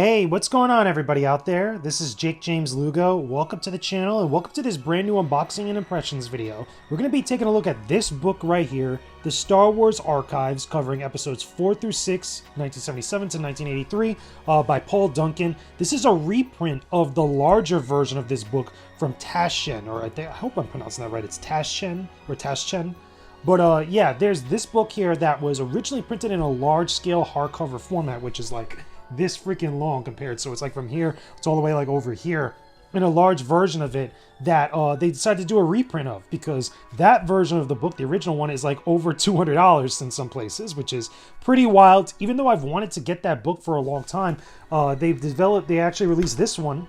Hey, what's going on everybody out there? This is Jakejames Lugo. Welcome to the channel and welcome to this brand new unboxing and impressions video. We're going to be taking a look at this book right here, The Star Wars Archives, covering episodes 4 through 6, 1977 to 1983, by Paul Duncan. This is a reprint of the larger version of this book from Taschen, or I hope I'm pronouncing that right. It's Taschen or Taschen. But yeah, there's this book here that was originally printed in a large-scale hardcover format, which is like this freaking long compared. So it's like from here, it's all the way like over here, in a large version of it that they decided to do a reprint of, because that version of the book, the original one, is like over $200 in some places, which is pretty wild. Even though I've wanted to get that book for a long time, they actually released this one.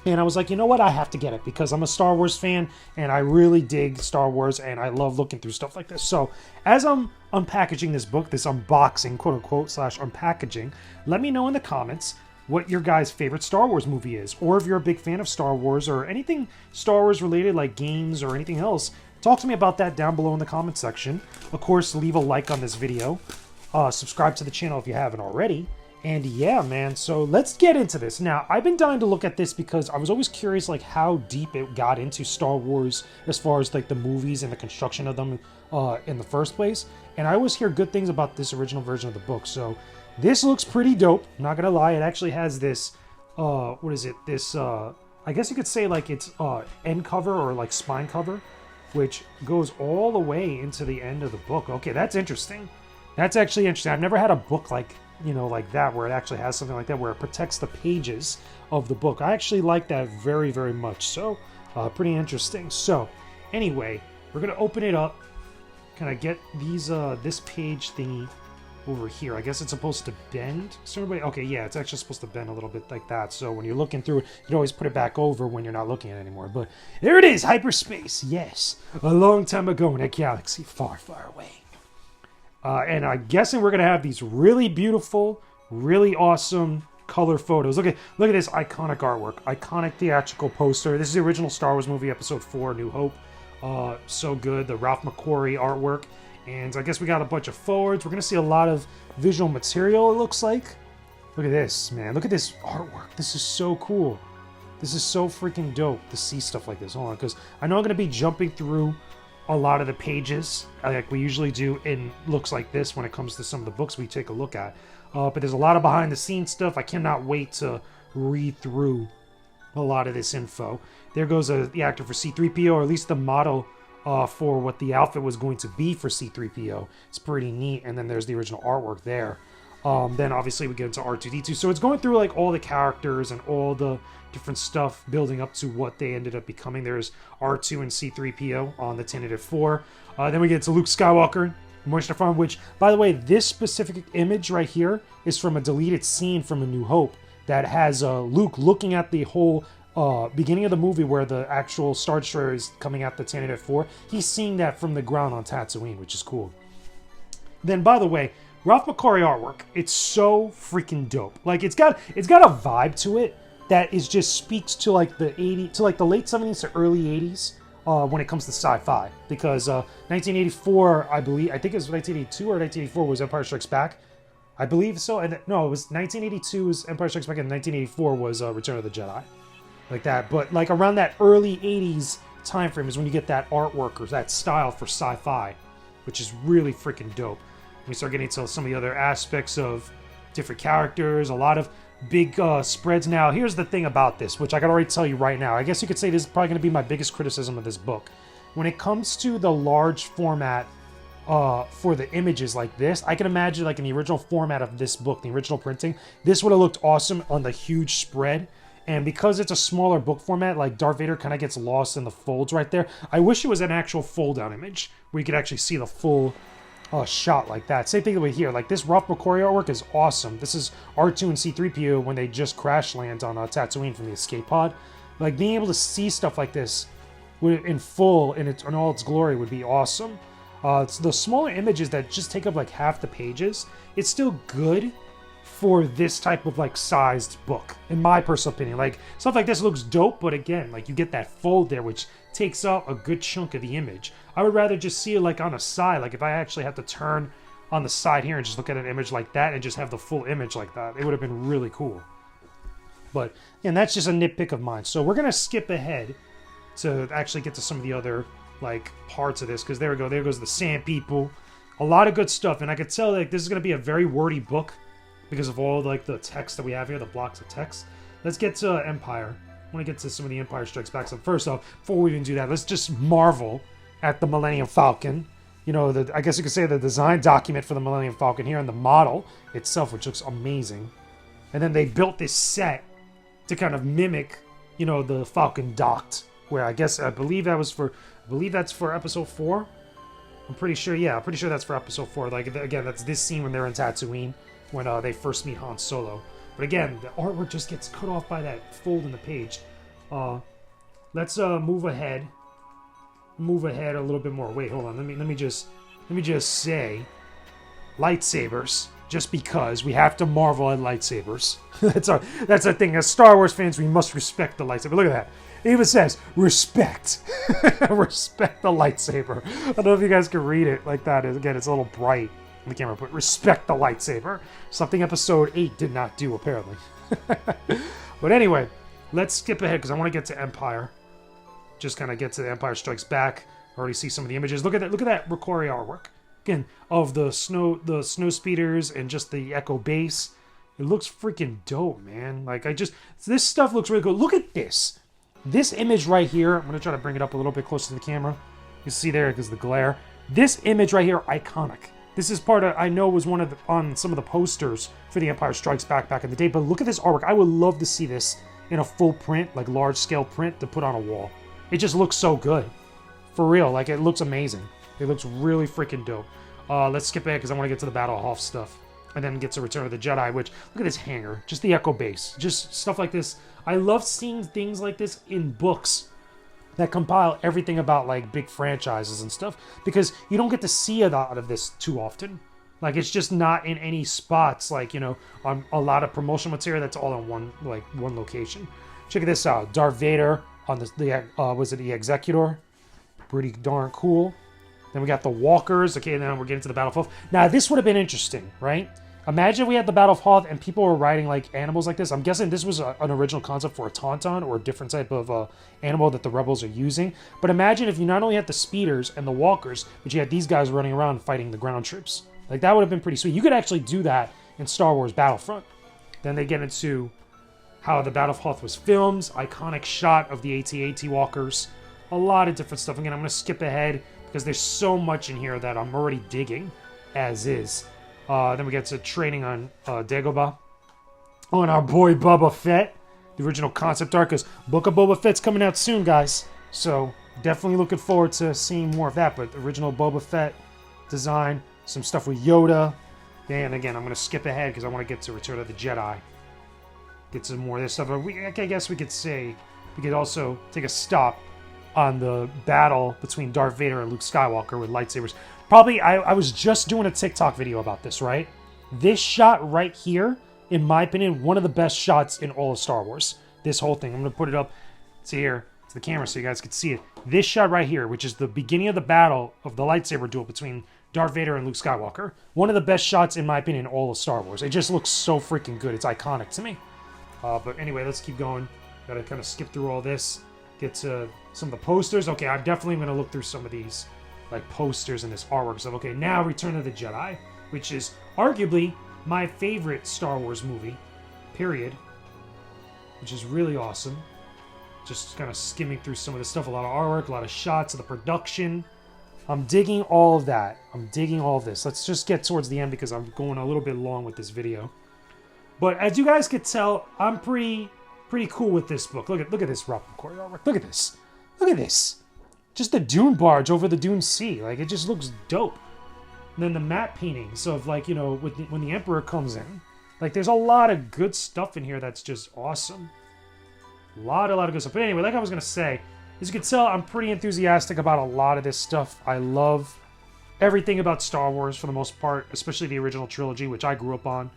And I was like, you know what? I have to get it because I'm a Star Wars fan and I really dig Star Wars and I love looking through stuff like this. So as I'm unpackaging this book, this unboxing, quote unquote, slash unpackaging, let me know in the comments what your guys' favorite Star Wars movie is. Or if you're a big fan of Star Wars or anything Star Wars related, like games or anything else, talk to me about that down below in the comment section. Of course, leave a like on this video. Subscribe to the channel if you haven't already. And yeah, man, so let's get into this. Now, I've been dying to look at this because I was always curious, like, how deep it got into Star Wars as far as, like, the movies and the construction of them in the first place. And I always hear good things about this original version of the book. So this looks pretty dope. I'm not gonna lie. It actually has this, what is it? This, I guess you could say, like, it's end cover or, like, spine cover, which goes all the way into the end of the book. Okay, that's interesting. That's actually interesting. I've never had a book like that, where it actually has something like that, where it protects the pages of the book. I actually like that very, very much. So, pretty interesting. So, anyway, we're going to open it up. Can I get these, this page thingy over here? I guess it's supposed to bend. So everybody, okay, yeah, it's actually supposed to bend a little bit like that. So when you're looking through it, you can always put it back over when you're not looking at it anymore. But there it is, hyperspace. Yes, a long time ago in a galaxy far, far away. And I'm guessing we're going to have these really beautiful, really awesome color photos. Look at this iconic artwork. Iconic theatrical poster. This is the original Star Wars movie, Episode 4, New Hope. So good. The Ralph Mcquarrie artwork. And I guess we got a bunch of forwards. We're going to see a lot of visual material, it looks like. Look at this, man. Look at this artwork. This is so cool. This is so freaking dope to see stuff like this. Hold on, because I know I'm going to be jumping through a lot of the pages like we usually do in looks like this when it comes to some of the books we take a look at, but there's a lot of behind the scenes stuff. I cannot wait to read through a lot of this info. There goes the actor for C-3PO, or at least the model for what the outfit was going to be for C-3PO. It's pretty neat. And then there's the original artwork there. Then obviously we get into R2-D2. So it's going through like all the characters and all the different stuff building up to what they ended up becoming. There's R2 and C-3PO on the tentative 4. Then we get to Luke Skywalker, Moisture Farm, which, by the way, this specific image right here is from a deleted scene from A New Hope that has Luke looking at the whole beginning of the movie where the actual Star Destroyer is coming at the tentative 4. He's seeing that from the ground on Tatooine, which is cool. Then, by the way, Ralph Mcquarrie artwork, it's so freaking dope. Like, it's got a vibe to it that is just speaks to like the late 70s to early 80s when it comes to sci-fi. Because 1984, I think it was 1982 or 1984 was Empire Strikes Back. I believe so. And no, it was 1982 was Empire Strikes Back, and 1984 was Return of the Jedi. Like that. But like around that early 80s time frame is when you get that artwork or that style for sci-fi, which is really freaking dope. We start getting into some of the other aspects of different characters, a lot of big spreads. Now, here's the thing about this, which I can already tell you right now. I guess you could say this is probably going to be my biggest criticism of this book. When it comes to the large format for the images like this, I can imagine like in the original format of this book, the original printing, this would have looked awesome on the huge spread. And because it's a smaller book format, like Darth Vader kind of gets lost in the folds right there. I wish it was an actual fold-out image where you could actually see the full shot like that. Same thing over here. Like this Ralph Mcquarrie artwork is awesome. This is R2 and C-3PO when they just crash land on Tatooine from the escape pod. Like being able to see stuff like this in full in all its glory would be awesome. It's the smaller images that just take up like half the pages. It's still good for this type of like sized book, in my personal opinion. Like stuff like this looks dope, but again, like you get that fold there, which takes up a good chunk of the image. I would rather just see it like on a side. Like if I actually have to turn on the side here and just look at an image like that and just have the full image like that, it would have been really cool. But, and that's just a nitpick of mine. So we're going to skip ahead to actually get to some of the other, like, parts of this. Because there we go. There goes the Sand People. A lot of good stuff. And I could tell, like, this is going to be a very wordy book because of all, like, the text that we have here, the blocks of text. Let's get to Empire. I want to get to some of the Empire Strikes Back. So first off, before we even do that, let's just marvel at the Millennium Falcon. You know, I guess you could say the design document for the Millennium Falcon here and the model itself, which looks amazing. And then they built this set to kind of mimic, you know, the Falcon docked, where I believe that's for episode 4. I'm pretty sure, yeah, I'm pretty sure that's for episode 4. Like, again, that's this scene when they're in Tatooine, when they first meet Han Solo. But again, the artwork just gets cut off by that fold in the page. Let's move ahead a little bit more. Wait, hold on. Let me just say lightsabers, just because we have to marvel at lightsabers. that's our thing. As Star Wars fans, we must respect the lightsaber. Look at that. It even says respect. Respect the lightsaber. I don't know if you guys can read it like that. Again, it's a little bright on the camera, but respect the lightsaber. Something episode 8 did not do, apparently. But anyway, let's skip ahead because I want to get to Empire. Just kind of get to the Empire Strikes Back. Already see some of the images. Look at that Mcquarrie artwork. Again, of the snow speeders and just the Echo base. It looks freaking dope, man. Like, this stuff looks really good. Look at this. This image right here, I'm going to try to bring it up a little bit closer to the camera. You see there because of the glare. This image right here, iconic. This is part of, I know, was one of on some of the posters for the Empire Strikes Back in the day. But look at this artwork. I would love to see this in a full print, like large scale print, to put on a wall. It just looks so good. For real, like, it looks amazing. It looks really freaking dope. Let's skip ahead because I want to get to the Battle of Hoth stuff. And then get to Return of the Jedi, which, look at this hangar. Just the Echo base. Just stuff like this. I love seeing things like this in books that compile everything about, like, big franchises and stuff. Because you don't get to see a lot of this too often. Like, it's just not in any spots, like, you know, on a lot of promotional material that's all in one location. Check this out. Darth Vader on was it the Executor? Pretty darn cool. Then we got the Walkers. Okay, now we're getting to the Battle of Hoth. Now, this would have been interesting, right? Imagine we had the Battle of Hoth and people were riding, like, animals like this. I'm guessing this was an original concept for a Tauntaun or a different type of animal that the Rebels are using. But imagine if you not only had the speeders and the walkers, but you had these guys running around fighting the ground troops. Like, that would have been pretty sweet. You could actually do that in Star Wars Battlefront. Then they get into how the Battle of Hoth was filmed, iconic shot of the AT-AT walkers, a lot of different stuff. Again, I'm going to skip ahead because there's so much in here that I'm already digging, as is. Then we get to training on Dagobah, on our boy Boba Fett, the original concept art, because Book of Boba Fett's coming out soon, guys. So definitely looking forward to seeing more of that. But the original Boba Fett design, some stuff with Yoda. And again, I'm going to skip ahead because I want to get to Return of the Jedi. Get some more of this stuff. I guess we could say, we could also take a stop on the battle between Darth Vader and Luke Skywalker with lightsabers. Probably, I was just doing a TikTok video about this, right? This shot right here, in my opinion, one of the best shots in all of Star Wars. This whole thing. I'm going to put it up to here, to the camera so you guys can see it. This shot right here, which is the beginning of the battle of the lightsaber duel between Darth Vader and Luke Skywalker. One of the best shots, in my opinion, in all of Star Wars. It just looks so freaking good. It's iconic to me. But anyway, let's keep going. Gotta kind of skip through all this. Get to some of the posters. Okay, I'm definitely going to look through some of these, like, posters and this artwork stuff. Okay, now Return of the Jedi, which is arguably my favorite Star Wars movie, period. Which is really awesome. Just kind of skimming through some of the stuff. A lot of artwork, a lot of shots of the production. I'm digging all of that. I'm digging all of this. Let's just get towards the end because I'm going a little bit long with this video. But as you guys could tell, I'm pretty cool with this book. Look at this Ralph McQuarrie artwork. Look at this. Look at this. Just the dune barge over the dune sea. Like, it just looks dope. And then the matte paintings of, like, you know, when the Emperor comes in. Like, there's a lot of good stuff in here that's just awesome. A lot of good stuff. But anyway, like I was going to say, as you can tell, I'm pretty enthusiastic about a lot of this stuff. I love everything about Star Wars for the most part, especially the original trilogy, which I grew up on.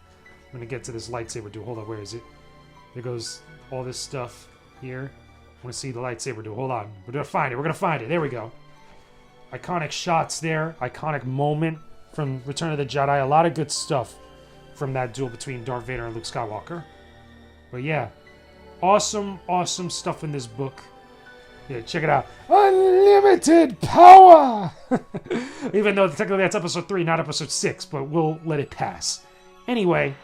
I'm going to get to this lightsaber duel. Hold on, where is it? There goes all this stuff here. I want to see the lightsaber duel. Hold on. We're going to find it. We're going to find it. There we go. Iconic shots there. Iconic moment from Return of the Jedi. A lot of good stuff from that duel between Darth Vader and Luke Skywalker. But yeah, Awesome, awesome stuff in this book. Yeah, check it out. Unlimited power! Even though technically that's episode 3, not episode 6, but we'll let it pass. Anyway,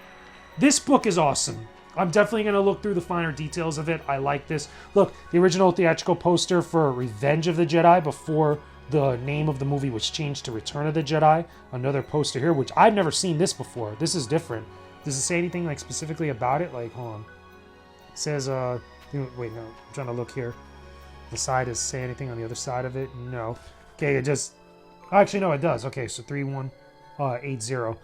this book is awesome. I'm definitely going to look through the finer details of it. I like this. Look, the original theatrical poster for Revenge of the Jedi before the name of the movie was changed to Return of the Jedi. Another poster here, which I've never seen this before. This is different. Does it say anything like specifically about it? Like, hold on. It says, wait, no, I'm trying to look here. The side does say anything on the other side of it? No. Okay, it just, actually, no, it does. Okay, so 3180.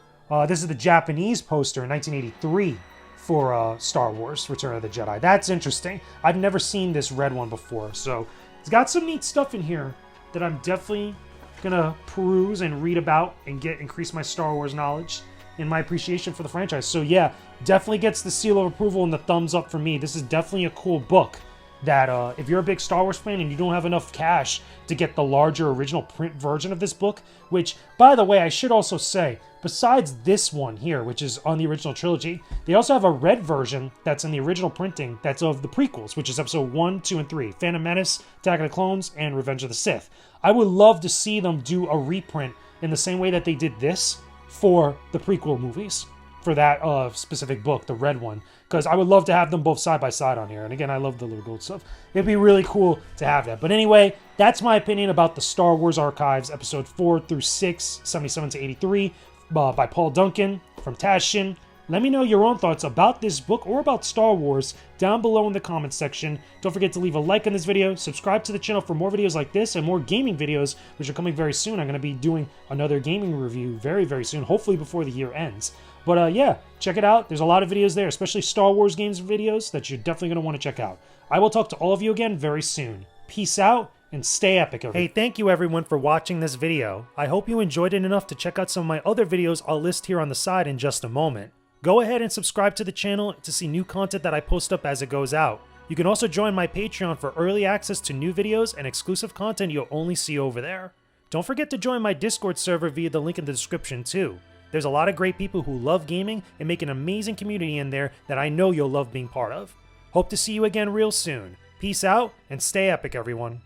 This is the Japanese poster in 1983 for Star Wars Return of the Jedi. That's interesting. I've never seen this red one before, so it's got some neat stuff in here that I'm definitely gonna peruse and read about and increase my Star Wars knowledge and my appreciation for the franchise. So yeah, definitely gets the seal of approval and the thumbs up for me. This is definitely a cool book that if you're a big Star Wars fan and you don't have enough cash to get the larger original print version of this book, which, by the way, I should also say, besides this one here, which is on the original trilogy, they also have a red version that's in the original printing that's of the prequels, which is episode 1, 2, and 3, Phantom Menace, Attack of the Clones, and Revenge of the Sith. I would love to see them do a reprint in the same way that they did this for the prequel movies, for that specific book, the red one, because I would love to have them both side by side on here. And again, I love the little gold stuff. It'd be really cool to have that. But anyway, that's my opinion about the Star Wars Archives, episode 4 through 6, 77 to 83, by Paul Duncan from Tashin. Let me know your own thoughts about this book or about Star Wars down below in the comments section. Don't forget to leave a like on this video, subscribe to the channel for more videos like this and more gaming videos, which are coming very soon. I'm going to be doing another gaming review very, very soon, hopefully before the year ends. But yeah, check it out. There's a lot of videos there, especially Star Wars games videos that you're definitely going to want to check out. I will talk to all of you again very soon. Peace out and stay epic, everyone. Hey, thank you everyone for watching this video. I hope you enjoyed it enough to check out some of my other videos I'll list here on the side in just a moment. Go ahead and subscribe to the channel to see new content that I post up as it goes out. You can also join my Patreon for early access to new videos and exclusive content you'll only see over there. Don't forget to join my Discord server via the link in the description too. There's a lot of great people who love gaming and make an amazing community in there that I know you'll love being part of. Hope to see you again real soon. Peace out and stay epic, everyone.